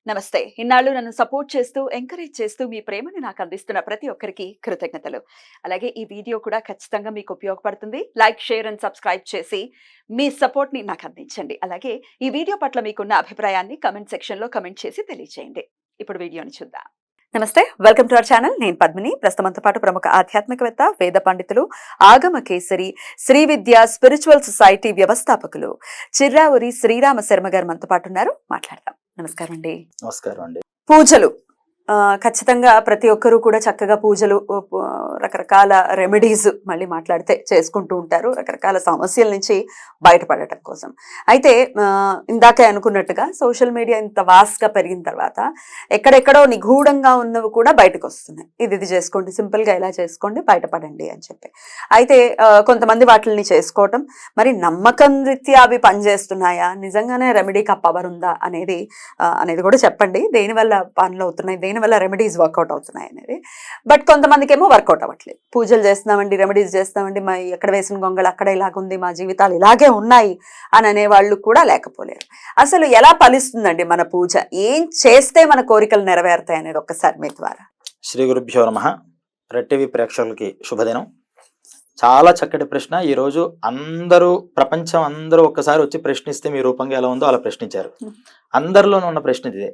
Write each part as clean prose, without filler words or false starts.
నమస్తే. ఇన్నాళ్ళు నన్ను సపోర్ట్ చేస్తూ, ఎంకరేజ్ చేస్తూ మీ ప్రేమని నాకు అందిస్తున్న ప్రతి ఒక్కరికి కృతజ్ఞతలు. అలాగే ఈ వీడియో కూడా ఖచ్చితంగా మీకు ఉపయోగపడుతుంది. లైక్, షేర్ అండ్ సబ్స్క్రైబ్ చేసి మీ సపోర్ట్‌ని నాకు అందించండి. అలాగే ఈ వీడియో పట్ల మీకున్న అభిప్రాయాన్ని కామెంట్ సెక్షన్‌లో కామెంట్ చేసి తెలియజేయండి. ఇప్పుడు వీడియోని చూద్దాం. నమస్తే, వెల్కమ్ టు అవర్ ఛానల్. నేను పద్మిని. ప్రస్తుతంతో పాటు ప్రముఖ ఆధ్యాత్మికవేత్త, వేద పండితులు, ఆగమ కేసరి, శ్రీ విద్య స్పిరిచువల్ సొసైటీ వ్యవస్థాపకులు చిర్రావురి శ్రీరామ శర్మ గారు మనతో పాటు ఉన్నారు. మాట్లాడదాం. నమస్కారం అండి. నమస్కారం అండి. పూజలు ఖచ్చితంగా ప్రతి ఒక్కరూ కూడా చక్కగా పూజలు రకరకాల రెమెడీస్ మళ్ళీ మాట్లాడితే చేసుకుంటూ ఉంటారు రకరకాల సమస్యల నుంచి బయటపడటం కోసం. అయితే ఇందాకే అనుకున్నట్టుగా సోషల్ మీడియా ఇంత వాస్ట్గా పెరిగిన తర్వాత ఎక్కడెక్కడో నిగూఢంగా ఉన్నవి కూడా బయటకు వస్తున్నాయి. ఇది చేసుకోండి, సింపుల్గా ఇలా చేసుకోండి, బయటపడండి అని చెప్పి. అయితే కొంతమంది వాటిని చేసుకోవటం, మరి నమ్మకం రీత్యా అవి పనిచేస్తున్నాయా, నిజంగానే రెమెడీకి ఆ పవర్ ఉందా అనేది కూడా చెప్పండి. దేనివల్ల పనులు అవుతున్నాయి, దేనివల్ల రెమెడీస్ వర్కౌట్ అవుతున్నాయి అనేది. బట్ కొంతమందికి ఏమో వర్కౌట్ అవ్వట్లేదు. పూజలు చేస్తున్నామండి, రెమెడీస్ చేస్తామండి, మా ఎక్కడ వేసిన గొంగళ అక్కడ ఇలాగుంది, మా జీవితాలు ఇలాగే ఉన్నాయి అని అనేవాళ్ళు కూడా లేకపోలేరు. అసలు ఎలా ఫలిస్తుందండి మన పూజ, ఏం చేస్తే మన కోరికలు నెరవేరుతాయి అనేది ఒక్కసారి మీ ద్వారా. శ్రీ గురుభ్యో నమః. రెడ్ టీవీ ప్రేక్షకులకి శుభదినం. చాలా చక్కటి ప్రశ్న. ఈరోజు ప్రపంచం అందరూ ఒక్కసారి వచ్చి ప్రశ్నిస్తే మీ రూపంగా ఎలా ఉందో అలా ప్రశ్నించారు. అందరిలోనూ ఉన్న ప్రశ్న ఇదే.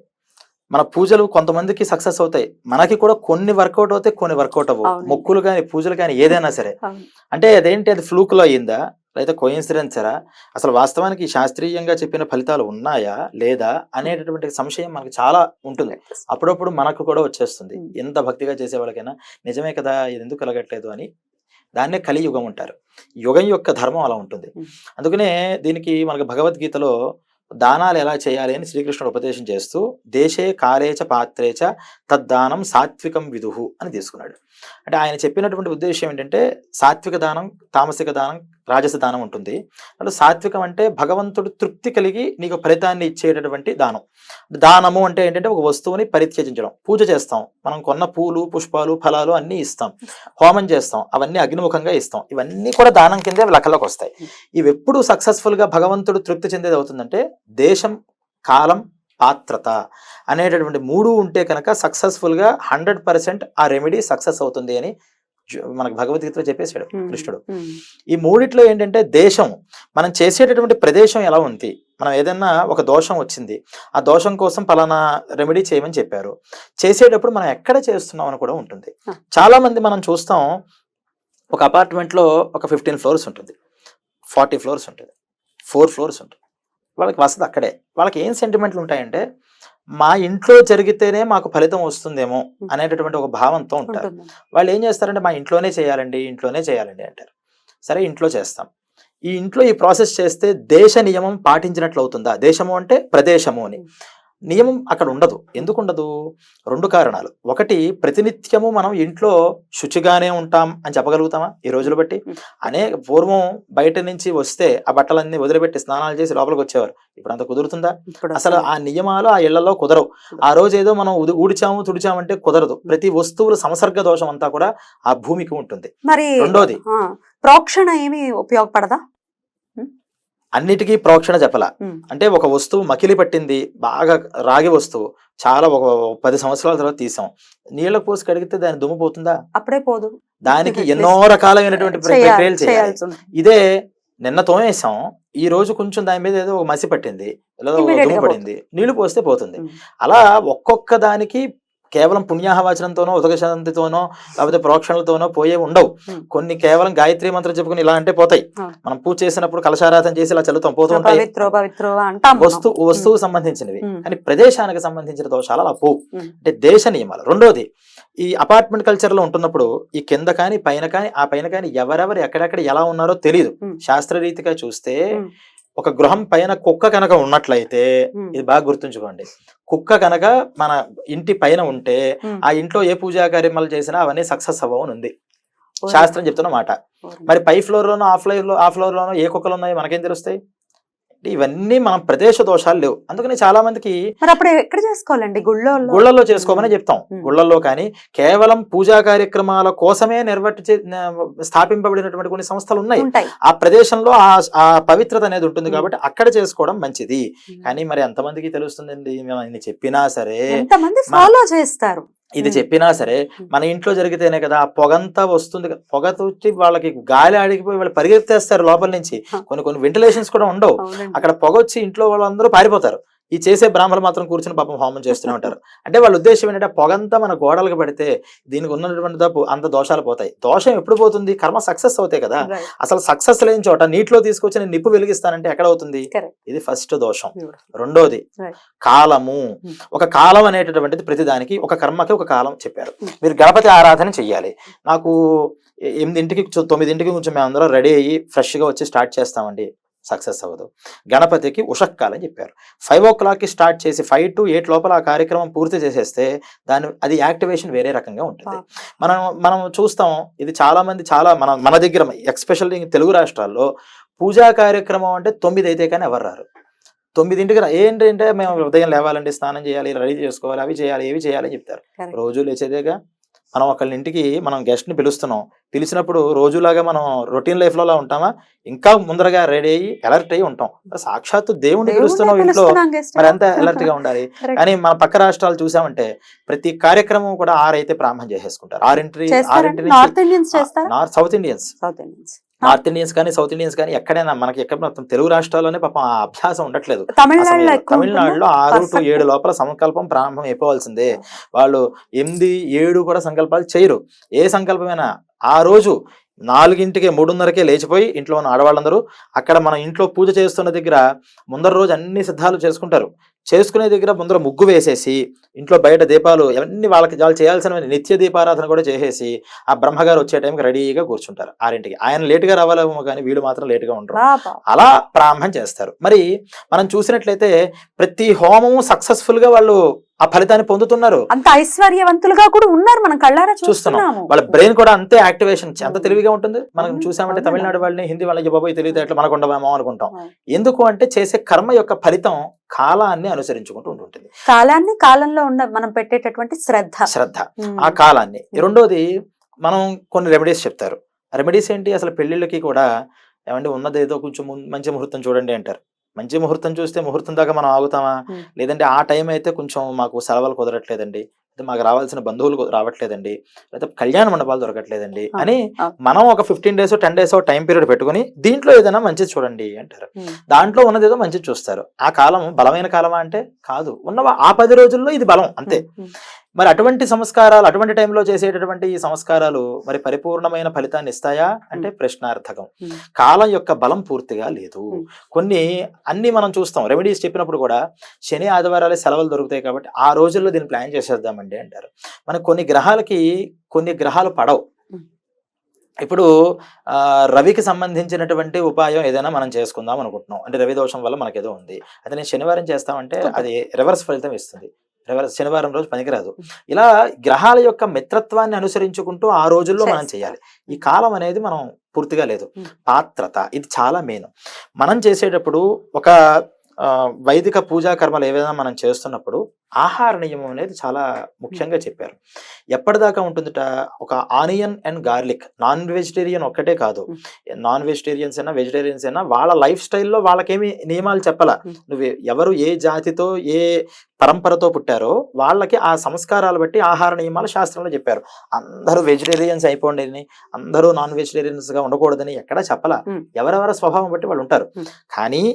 మన పూజలు కొంతమందికి సక్సెస్ అవుతాయి, మనకి కూడా కొన్ని వర్కౌట్ అవుతాయి, కొన్ని వర్కౌట్ అవ్వవు. మొక్కులు కానీ పూజలు కానీ ఏదైనా సరే. అంటే అదేంటి, అది ఫ్లూక్లో అయ్యిందా లేదా కోయిన్సిడెన్సరా, అసలు వాస్తవానికి శాస్త్రీయంగా చెప్పిన ఫలితాలు ఉన్నాయా లేదా అనేటటువంటి సంశయం మనకు చాలా ఉంటుంది. అప్పుడప్పుడు మనకు కూడా వచ్చేస్తుంది. ఎంత భక్తిగా చేసే వాళ్ళకైనా నిజమే కదా, ఇది ఎందుకు కలగట్లేదు అని. దాన్నే కలియుగం అంటారు. యుగం యొక్క ధర్మం అలా ఉంటుంది. అందుకనే దీనికి మనకు భగవద్గీతలో దానాలు ఎలా చేయాలి అని శ్రీకృష్ణుడు ఉపదేశం చేస్తూ దేశే కాలేచ పాత్రేచ తద్దానం సాత్వికం విదుహు అని తీసుకున్నాడు. అంటే ఆయన చెప్పినటువంటి ఉద్దేశం ఏంటంటే, సాత్విక దానం, తామసిక దానం, రాజస దానం ఉంటుంది. అంటే సాత్వికం అంటే భగవంతుడు తృప్తి కలిగి నీకు ఫలితాన్ని ఇచ్చేటటువంటి దానం. దానము అంటే ఏంటంటే ఒక వస్తువుని పరిత్యజించడం. పూజ చేస్తాం, మనం కొన్న పూలు, పుష్పాలు, ఫలాలు అన్నీ ఇస్తాం, హోమం చేస్తాం, అవన్నీ అగ్నిముఖంగా ఇస్తాం. ఇవన్నీ కూడా దానం కిందే లెక్కలోకి వస్తాయి. ఇవి ఎప్పుడు సక్సెస్ఫుల్ గా భగవంతుడు తృప్తి చెందేది అవుతుందంటే, దేశం, కాలం, పాత్రత అనేటటువంటి మూడు ఉంటే కనుక సక్సెస్ఫుల్ గా 100% ఆ రెమెడీ సక్సెస్ అవుతుంది అని మనకు భగవద్గీతలో చెప్పేశాడు కృష్ణుడు. ఈ మూడిట్లో ఏంటంటే, దేశం, మనం చేసేటటువంటి ప్రదేశం ఎలా ఉంది. మనం ఏదైనా ఒక దోషం వచ్చింది, ఆ దోషం కోసం పలానా రెమెడీ చేయమని చెప్పారు, చేసేటప్పుడు మనం ఎక్కడ చేస్తున్నాం అని కూడా ఉంటుంది. చాలా మంది మనం చూస్తాం, ఒక అపార్ట్మెంట్లో ఒక 15 floors ఉంటుంది, 40 floors ఉంటుంది, 4 floors ఉంటుంది. వాళ్ళకి వసతి అక్కడే. వాళ్ళకి ఏం సెంటిమెంట్లు ఉంటాయంటే, మా ఇంట్లో జరిగితేనే మాకు ఫలితం వస్తుందేమో అనేటటువంటి ఒక భావంతో ఉంటారు. వాళ్ళు ఏం చేస్తారంటే, మా ఇంట్లోనే చేయాలండి అంటారు. సరే, ఇంట్లో చేస్తాం. ఈ ఇంట్లో ఈ ప్రాసెస్ చేస్తే దేశ నియమం పాటించినట్లు అవుతుందా? దేశము అంటే ప్రదేశము అని నియమం అక్కడ ఉండదు. ఎందుకు ఉండదు? 2 కారణాలు. ఒకటి, ప్రతినిత్యము మనం ఇంట్లో శుచిగానే ఉంటాం అని చెప్పగలుగుతామా ఈ రోజులు బట్టి? పూర్వం బయట నుంచి వస్తే ఆ బట్టలన్నీ వదిలిపెట్టి స్నానాలు చేసి లోపలికి వచ్చేవారు. ఇప్పుడు అంత కుదురుతుందా? అసలు ఆ నియమాలు ఆ ఇళ్లలో కుదరవు. ఆ రోజు ఏదో మనం ఊడిచాము తుడిచామంటే కుదరదు. ప్రతి వస్తువుల సంసర్గ దోషం అంతా కూడా ఆ భూమికి ఉంటుంది. మరి రెండోది, ప్రోక్షణ ఏమి ఉపయోగపడదా? అన్నిటికీ ప్రోక్షణ చెప్పలా. అంటే ఒక వస్తువు మకిలి పట్టింది, బాగా రాగి వస్తువు, చాలా ఒక 10 సంవత్సరాల తర్వాత తీసాం, నీళ్ళ పోసి కడిగితే దాని దుమ్ము పోతుందా? అప్పుడే పోదు. దానికి ఎన్నో రకాలైనటువంటి ప్రక్రియలు చేయాలి. ఇదే నిన్న తోమేసాం, ఈ రోజు కొంచెం దాని మీద ఏదో ఒక మసి పట్టింది, లేదా దుమ్ము పడింది, నీళ్లు పోస్తే పోతుంది. అలా ఒక్కొక్క దానికి కేవలం పుణ్యాహవాచనంతోనో, ఉదకశాంతితోనో, లేకపోతే ప్రోక్షణలతోనో పోయే ఉండవు. కొన్ని కేవలం గాయత్రి మంత్రం చెప్పుకుని ఇలా అంటే పోతాయి. మనం పూజ చేసినప్పుడు కలశారాధన చేసి ఇలా చల్లుతాం, పోతూ ఉంటాయి. వస్తువు సంబంధించినవి. కానీ ప్రదేశానికి సంబంధించిన దోషాలు అలా పోవు. అంటే దేశ నియమాలు. రెండోది, ఈ అపార్ట్మెంట్ కల్చర్ లో ఉంటున్నప్పుడు ఈ కింద కానీ పైన కానీ ఆ పైన కానీ ఎవరెవరు ఎక్కడెక్కడ ఎలా ఉన్నారో తెలియదు. శాస్త్రరీతిగా చూస్తే ఒక గృహం పైన కుక్క కనుక ఉన్నట్లయితే, ఇది బాగా గుర్తుంచుకోండి, కుక్క కనుక మన ఇంటి పైన ఉంటే ఆ ఇంట్లో ఏ పూజా కార్యక్రమాలు చేసినా అవన్నీ సక్సెస్ అవ్వని ఉంది శాస్త్రం చెప్తున్న మాట. మరి పై ఫ్లోర్ లోనో ఆ ఫ్లోర్ లోనో ఏ కుక్కలు ఉన్నాయో మనకేం తెలుస్తాయి? ఇవన్నీ మనం ప్రదేశ దోషాలు లేవు. అందుకని చాలా మందికి మరి అప్పుడు ఎక్కడ చేసుకోవాలండి? గుళ్ళల్లో చేసుకోమని చెప్తాం. గుళ్ళల్లో కానీ కేవలం పూజా కార్యక్రమాల కోసమే స్థాపింపబడినటువంటి కొన్ని సంస్థలు ఉన్నాయి. ఆ ప్రదేశంలో ఆ పవిత్రత అనేది ఉంటుంది కాబట్టి అక్కడ చేసుకోవడం మంచిది. కానీ మరి ఎంతమందికి తెలుస్తుందండి? మేము ఇన్ని చెప్పినా సరే, ఎంతమంది ఫాలో చేస్తారు? ఇది చెప్పినా సరే మన ఇంట్లో జరిగితేనే కదా ఆ పొగంతా వస్తుంది. పొగ తోటి వాళ్ళకి గాలి ఆడిగిపోయి వాళ్ళు పరిగెత్తేస్తారు లోపల నుంచి. కొన్ని వెంటిలేషన్స్ కూడా ఉండవు. అక్కడ పొగ వచ్చి ఇంట్లో వాళ్ళందరూ పారిపోతారు. ఈ చేసే బ్రాహ్మణులు మాత్రం కూర్చుని పాపం హోమం చేస్తూనే ఉంటారు. అంటే వాళ్ళ ఉద్దేశం ఏంటంటే పొగంతా మన గోడలకు పడితే దీనికి ఉన్నటువంటి అంత దోషాలు పోతాయి. దోషం ఎప్పుడు పోతుంది? కర్మ సక్సెస్ అవుతాయి కదా. అసలు సక్సెస్ లేని చోట నీటిలో తీసుకొచ్చి నేను నిప్పు వెలిగిస్తానంటే ఎక్కడ అవుతుంది? ఇది ఫస్ట్ దోషం. రెండోది కాలము. ఒక కాలం అనేటటువంటిది ప్రతిదానికి ఒక కర్మకి ఒక కాలం చెప్పారు. మీరు గణపతి ఆరాధన చెయ్యాలి. నాకు 8ంటికి 9ంటికి కొంచెం మేము అందరం రెడీ అయ్యి ఫ్రెష్ గా వచ్చి స్టార్ట్ చేస్తామండి, సక్సెస్ అవ్వదు. గణపతికి ఉషక్కాలం చెప్పారు. 5 o'clockకి స్టార్ట్ చేసి 5 to 8 లోపల ఆ కార్యక్రమం పూర్తి చేసేస్తే అది యాక్టివేషన్ వేరే రకంగా ఉంటుంది. మనం చూస్తాం, ఇది చాలా మంది మన దగ్గర ఎక్స్పెషల్లీ తెలుగు రాష్ట్రాల్లో పూజా కార్యక్రమం అంటే 9 అయితే కానీ ఎవరు రారు. 9ంటికి ఏంటంటే మేము ఉదయం లేవాలండి, స్నానం చేయాలి, రెడీ చేసుకోవాలి, అవి చేయాలి, ఏవి చేయాలి అని చెప్తారు. రోజు లేచేదేగా. మనం ఒకళ్ళ ఇంటికి మనం గెస్ట్ని పిలిచినప్పుడు రోజులాగా మనం రొటీన్ లైఫ్లో ఉంటామా? ఇంకా ముందరగా రెడీ అయ్యి అలర్ట్ అయ్యి ఉంటాం. సాక్షాత్తు దేవుడిని పిలుస్తున్నాం ఇంట్లో, మరి అంత అలర్ట్ గా ఉండాలి. కానీ మన పక్క రాష్ట్రాలు చూసామంటే ప్రతి కార్యక్రమం కూడా 6 అయితే ప్రారంభం చేసేసుకుంటారు. 6 సౌత్ ఇండియన్స్ నార్త్ ఇండియన్స్ కానీ సౌత్ ఇండియన్స్ కానీ ఎక్కడైనా ఎక్కడ తెలుగు రాష్ట్రాల్లోనే పాపం ఆ అభ్యాసం ఉండట్లేదు. తమిళనాడులో 6 to 7 లోపల సంకల్పం ప్రారంభం అయిపోవాల్సిందే. వాళ్ళు 8, 7 కూడా సంకల్పాలు చేయరు. ఏ సంకల్పమైనా ఆ రోజు 4ంటికే 3:30కే లేచిపోయి ఇంట్లో ఉన్న ఆడవాళ్ళందరూ అక్కడ మన ఇంట్లో పూజ చేస్తున్న దగ్గర ముందర రోజు అన్ని సిద్ధాలు చేసుకుంటారు. చేసుకునే దగ్గర ముందర ముగ్గు వేసేసి ఇంట్లో బయట దీపాలు అవన్నీ వాళ్ళు చేయాల్సిన నిత్య దీపారాధన కూడా చేసేసి ఆ బ్రహ్మగారు వచ్చే టైంకి రెడీగా కూర్చుంటారు 6ంటికి. ఆయన లేటుగా రావాలేమో కానీ వీళ్ళు మాత్రం లేటుగా ఉండరు. అలా ప్రారంభం చేస్తారు. మరి మనం చూసినట్లయితే ప్రతి హోమము సక్సెస్ఫుల్ గా వాళ్ళు ఆ ఫలితాన్ని పొందుతున్నారు. అంత ఐశ్వర్యవంతులుగా కూడా ఉన్నారు, మనం కళ్ళారా చూస్తున్నాం. వాళ్ళ బ్రెయిన్ కూడా అంతే యాక్టివేషన్, ఎంత తెలివిగా ఉంటుంది. మనం చూసామంటే తమిళనాడు వాళ్ళని, హిందీ వాళ్ళకి బాబోయ్ తెలియదు ఎట్లా మనకు ఉండవేమో అనుకుంటాం. ఎందుకు అంటే చేసే కర్మ యొక్క ఫలితం కాలాన్ని అనుసరించుకుంటూ ఉంటుంది. కాలంలో ఉన్న మనం పెట్టేటటువంటి శ్రద్ధ ఆ కాలాన్ని. రెండోది మనం కొన్ని రెమెడీస్ చెప్తారు. రెమెడీస్ ఏంటి? అసలు పెళ్లిళ్ళకి కూడా ఏమంటే ఉన్నదేదో కొంచెం మంచి ముహూర్తం చూడండి అంటారు. మంచి ముహూర్తం చూస్తే ముహూర్తం దాకా మనం ఆగుతామా? లేదంటే ఆ టైం అయితే కొంచెం మాకు సెలవులు కుదరట్లేదండి, మాకు రావాల్సిన బంధువులు రావట్లేదండి, లేదా కళ్యాణ మండపాలు దొరకట్లేదండి అని మనం ఒక 15 days 10 days టైం పీరియడ్ పెట్టుకుని దీంట్లో ఏదైనా మంచిది చూడండి అంటారు. దాంట్లో ఉన్నదేదో మంచిది చూస్తారు. ఆ కాలం బలమైన కాలమా అంటే కాదు, ఉన్న ఆ 10 రోజుల్లో ఇది బలం అంతే. మరి అటువంటి సంస్కారాలు, అటువంటి టైంలో చేసేటటువంటి ఈ సంస్కారాలు మరి పరిపూర్ణమైన ఫలితాన్ని ఇస్తాయా అంటే ప్రశ్నార్థకం. కాలం యొక్క బలం పూర్తిగా లేదు. అన్ని మనం చూస్తాం. రెమెడీస్ చెప్పినప్పుడు కూడా శని ఆదివారాలే సెలవులు దొరుకుతాయి కాబట్టి ఆ రోజుల్లో దీన్ని ప్లాన్ చేసేద్దామండి అంటారు. మనకు కొన్ని గ్రహాలు పడవు. ఇప్పుడు రవికి సంబంధించినటువంటి ఉపాయం ఏదైనా మనం చేసుకుందాం అనుకుంటున్నాం. అంటే రవి దోషం వల్ల మనకేదో ఉంది, అది నేను శనివారం చేస్తామంటే అది రివర్స్ ఫలితం ఇస్తుంది. శనివారం రోజు పనికిరాదు. ఇలా గ్రహాల యొక్క మిత్రత్వాన్ని అనుసరించుకుంటూ ఆ రోజుల్లో మనం చేయాలి. ఈ కాలం అనేది మనం పూర్తిగా లేదు. పాత్రత ఇది చాలా మెయిన్. మనం చేసేటప్పుడు ఒక వైదిక పూజా కర్మలు ఏవైనా మనం చేస్తున్నప్పుడు ఆహార నియమం అనేది చాలా ముఖ్యంగా చెప్పారు. ఎప్పటిదాకా ఉంటుందిట? ఒక onion and garlic. Non vegetarian ఒక్కటే కాదు, నాన్ వెజిటేరియన్స్ అయినా వెజిటేరియన్స్ అయినా వాళ్ళ లైఫ్ స్టైల్లో వాళ్ళకేమి నియమాలు చెప్పాల. నువ్వు ఎవరు ఏ జాతితో ఏ పరంపరతో పుట్టారో వాళ్ళకి ఆ సంస్కారాలు బట్టి ఆహార నియమాలు శాస్త్రంలో చెప్పారు. అందరూ వెజిటేరియన్స్ అయిపోండి, అందరూ నాన్ వెజిటేరియన్స్ గా ఉండకూడదని ఎక్కడా చెప్పలా. ఎవరెవరి స్వభావం బట్టి వాళ్ళు ఉంటారు. కానీ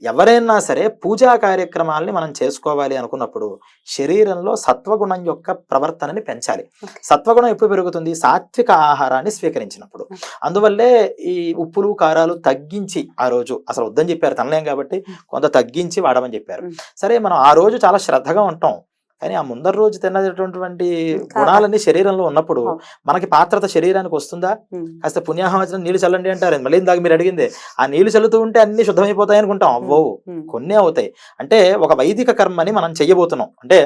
ఎవరైనా సరే పూజా కార్యక్రమాలని మనం చేసుకోవాలి అనుకున్నప్పుడు శరీరంలో సత్వగుణం యొక్క ప్రవర్తనని పెంచాలి. సత్వగుణం ఎప్పుడు పెరుగుతుంది? సాత్విక ఆహారాన్ని స్వీకరించినప్పుడు. అందువల్లే ఈ ఉప్పులు కారాలు తగ్గించి ఆ రోజు అసలు వద్దని చెప్పారు, తినలేం కాబట్టి కొంత తగ్గించి వాడమని చెప్పారు. సరే, మనం ఆ రోజు చాలా శ్రద్ధగా ఉంటాం, కానీ ఆ ముందర రోజు తిన్నటువంటి గుణాలన్నీ శరీరంలో ఉన్నప్పుడు మనకి పాత్రత శరీరానికి వస్తుందా? కాస్త పుణ్యాహవచనం నీళ్లు చల్లండి అంటారు. మళ్ళీ ఇందాక మీరు అడిగిందే, ఆ నీళ్లు చల్లుతూ ఉంటే అన్ని శుద్ధమైపోతాయి అనుకుంటాం. అవ్వవు, కొన్ని అవుతాయి. అంటే ఒక వైదిక కర్మని మనం చెయ్యబోతున్నాం. అంటే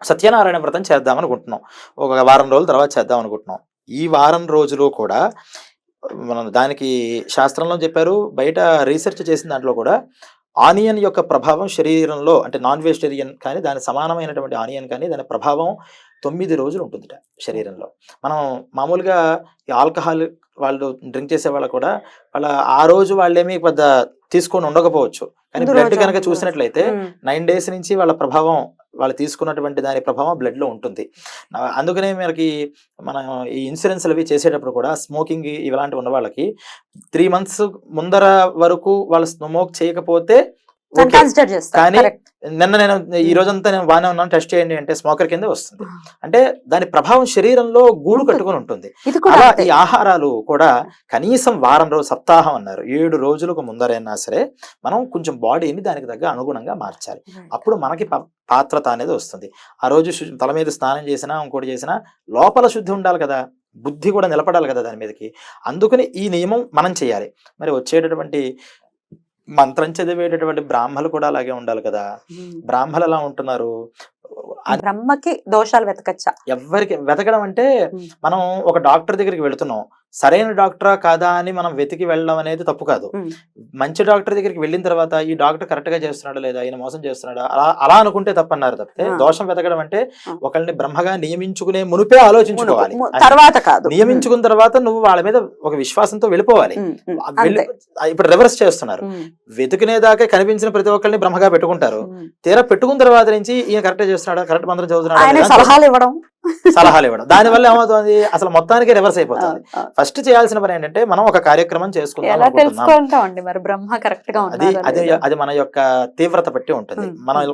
సత్యనారాయణ వ్రతం చేద్దాం అనుకుంటున్నాం, ఒక వారం రోజుల తర్వాత చేద్దాం అనుకుంటున్నాం. ఈ వారం రోజులు కూడా మనం దానికి శాస్త్రంలో చెప్పారు, బయట రీసెర్చ్ చేసిన దాంట్లో కూడా ఆనియన్ యొక్క ప్రభావం శరీరంలో, అంటే నాన్ వెజిటేరియన్ కానీ దాని సమానమైనటువంటి ఆనియన్ కానీ దాని ప్రభావం 9 రోజులు ఉంటుందిట శరీరంలో. మనం మామూలుగా ఈ ఆల్కహాల్ వాళ్ళు డ్రింక్ చేసే వాళ్ళు కూడా వాళ్ళ ఆ రోజు వాళ్ళేమీ పెద్ద తీసుకొని ఉండకపోవచ్చు, కానీ బ్లడ్ కనుక చూసినట్లయితే 9 days నుంచి వాళ్ళ ప్రభావం, వాళ్ళు తీసుకున్నటువంటి దాని ప్రభావం బ్లడ్ లో ఉంటుంది. అందుకనే మనకి మన ఈ ఇన్సూరెన్స్లు అవి చేసేటప్పుడు కూడా స్మోకింగ్ ఇలాంటివి ఉన్న వాళ్ళకి 3 months ముందర వరకు వాళ్ళు స్మోక్ చేయకపోతే కానీ నిన్న నేను ఈ రోజంతా నేను బాగానే ఉన్నాను టెస్ట్ చేయండి అంటే స్మోకర్ కిందే వస్తుంది. అంటే దాని ప్రభావం శరీరంలో గూడు కట్టుకుని ఉంటుంది. అలా ఈ ఆహారాలు కూడా కనీసం వారం రోజు, సప్తాహం అన్నారు, 7 రోజులకు ముందరైనా సరే మనం కొంచెం బాడీని దానికి తగ్గ అనుగుణంగా మార్చాలి. అప్పుడు మనకి పాత్రత అనేది వస్తుంది. ఆ రోజు తల మీద స్నానం చేసినా ఇంకోటి చేసినా లోపల శుద్ధి ఉండాలి కదా, బుద్ధి కూడా నిలబడాలి కదా దాని మీదకి. అందుకని ఈ నియమం మనం చేయాలి. మరి వచ్చేటటువంటి మంత్రం చదివేటటువంటి బ్రాహ్మలు కూడా అలాగే ఉండాలి కదా. బ్రాహ్మలు ఎలా ఉంటున్నారు, బ్రహ్మకి దోషాలు వెతకచ్చా? ఎవరికి వెతకడం అంటే మనం ఒక డాక్టర్ దగ్గరికి వెళుతున్నాం, సరైన డాక్టరా కాదా అని మనం వెతికి వెళ్ళడం అనేది తప్పు కాదు. మంచి డాక్టర్ దగ్గరికి వెళ్ళిన తర్వాత ఈ డాక్టర్ కరెక్ట్ గా చేస్తున్నాడా లేదా, ఈయన మోసం చేస్తున్నాడా, అలా అనుకుంటే తప్పన్నారు తప్పితే దోషం వెతకడం అంటే ఒకళ్ళని బ్రహ్మగా నియమించుకునే మునిపే ఆలోచించుకోవాలి. తర్వాత కాదు, నియమించుకున్న తర్వాత నువ్వు వాళ్ళ మీద ఒక విశ్వాసంతో వెళ్ళిపోవాలి. ఇప్పుడు రివర్స్ చేస్తున్నారు, వెతికినేదాకా కనిపించిన ప్రతి ఒక్కరిని బ్రహ్మగా పెట్టుకుంటారు, తీరా పెట్టుకున్న తర్వాత నుంచి ఈయన కరెక్ట్ చేస్తున్నాడా, కరెక్ట్ మంత్రం చదువుతున్నాడా, సలహాలు ఇవ్వడం దాని వల్ల ఏమవుతుంది, అసలు మొత్తానికి రివర్స్ అయిపోతుంది. ఫస్ట్ చేయాల్సిన పని ఏంటంటే మనం ఒక కార్యక్రమం చేసుకుందాం. అది మన యొక్క తీవ్రత బట్టి ఉంటుంది,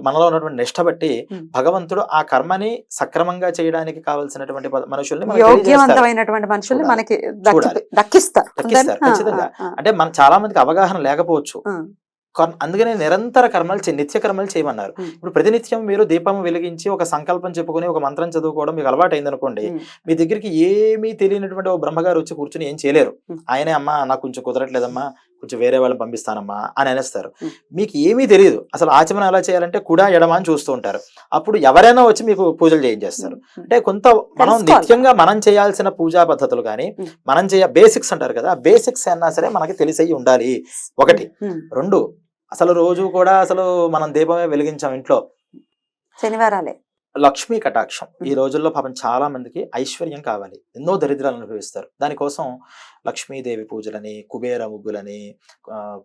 మనలో ఉన్నటువంటి నిష్ట బట్టి భగవంతుడు ఆ కర్మని సక్రమంగా చేయడానికి కావాల్సినటువంటి మనుషుల్ని, యోగ్యవంతమైనటువంటి మనుషుల్ని మనకి దక్కిస్తారు ఖచ్చితంగా. అంటే మన చాలా మందికి అవగాహన లేకపోవచ్చు, అందుకనే నిరంతర కర్మలు నిత్య కర్మలు చేయమన్నారు. ఇప్పుడు ప్రతినిత్యం మీరు దీపం వెలిగించి ఒక సంకల్పం చెప్పుకొని ఒక మంత్రం చదువుకోవడం మీకు అలవాటు అయిందనుకోండి, మీ దగ్గరికి ఏమీ తెలియనటువంటి ఒక బ్రహ్మగారు వచ్చి కూర్చొని ఏం చేయలేరు. ఆయనే అమ్మా నాకు కొంచెం కుదరట్లేదమ్మా, కొంచెం వేరే వాళ్ళని పంపిస్తానమ్మా అని అనేస్తారు. మీకు ఏమీ తెలియదు, అసలు ఆచమనం ఎలా చేయాలంటే కుడా ఎడమా అని చూస్తూ ఉంటారు. అప్పుడు ఎవరైనా వచ్చి మీకు పూజలు చేయించేస్తారు. అంటే కొంత మనం నిత్యంగా మనం చేయాల్సిన పూజా పద్ధతులు కానీ మనం బేసిక్స్ అంటారు కదా, బేసిక్స్ అయినా సరే మనకి తెలిసి ఉండాలి. ఒకటి. రెండు, అసలు రోజు కూడా అసలు మనం దీపమే వెలిగించాం ఇంట్లో, శనివారాలే. లక్ష్మీ కటాక్షం ఈ రోజుల్లో పాపం చాలా మందికి ఐశ్వర్యం కావాలి, ఎన్నో దరిద్రాలు అనుభవిస్తారు. దానికోసం లక్ష్మీదేవి పూజలని, కుబేర ముగ్గులని,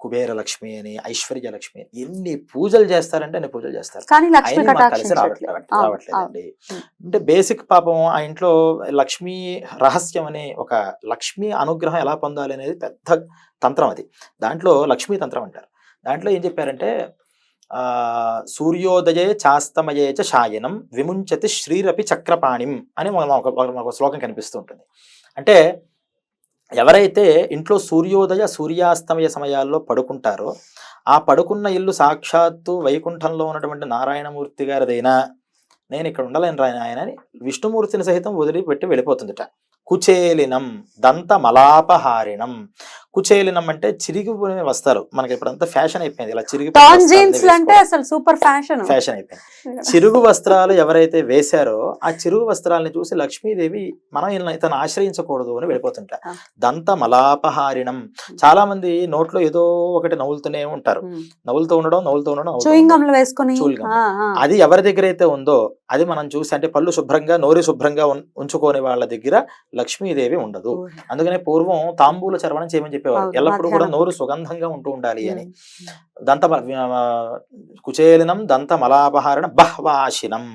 కుబేర లక్ష్మి అని, ఐశ్వర్య లక్ష్మి అని ఎన్ని పూజలు చేస్తారంటే అన్ని పూజలు చేస్తారు, కలిసి రావట్లేదండి. అంటే బేసిక్ పాపం ఆ ఇంట్లో లక్ష్మీ రహస్యం అనే ఒక లక్ష్మీ అనుగ్రహం ఎలా పొందాలి అనేది పెద్ద తంత్రం. అది దాంట్లో లక్ష్మీ తంత్రం అంటారు. దాంట్లో ఏం చెప్పారంటే సూర్యోదయే చాస్తమయే చ శాయనం విముంచతి శ్రీరపి చక్రపాణిం అని ఒక శ్లోకం కనిపిస్తూ ఉంటుంది. అంటే ఎవరైతే ఇంట్లో సూర్యాస్తమయ సమయాల్లో పడుకుంటారో ఆ పడుకున్న ఇల్లు సాక్షాత్తు వైకుంఠంలో ఉన్నటువంటి నారాయణమూర్తి గారిదైనా నేను ఇక్కడ ఉండలేను ఆయన అని విష్ణుమూర్తిని సహితం వదిలిపెట్టి వెళ్ళిపోతుందిట. కుచేలినం దంత మలాపహారిణం. కుచేలినం అంటే చిరిగిపోయిన వస్త్రాలు, మనకి ఇప్పుడంతా ఫ్యాషన్ అయిపోయింది, ఇలా చిరిగి ఫ్యాషన్ అయిపోయింది. చిరుగు వస్త్రాలు ఎవరైతే వేశారో ఆ చిరుగు వస్త్రాలని చూసి లక్ష్మీదేవి మనం ఇతను ఆశ్రయించకూడదు అని వెళ్ళిపోతుంటా. దంత మలాపహారిణం. చాలా మంది నోట్లో ఏదో ఒకటి నవ్వులుతూనే ఉంటారు, నవ్వులుతూ ఉండడం అది ఎవరి దగ్గర అయితే ఉందో అది మనం చూసి, అంటే పళ్ళు శుభ్రంగా నోరు శుభ్రంగా ఉంచుకోని వాళ్ళ దగ్గర లక్ష్మీదేవి ఉండదు. అందుకనే పూర్వం తాంబూల చర్వణం చేయమని చెప్పేవారు, ఎల్లప్పుడూ కూడా నోరు సుగంధంగా ఉంటూ ఉండాలి అని. కుచేలినం దంత మలాపహారణ బహ్వాశినం.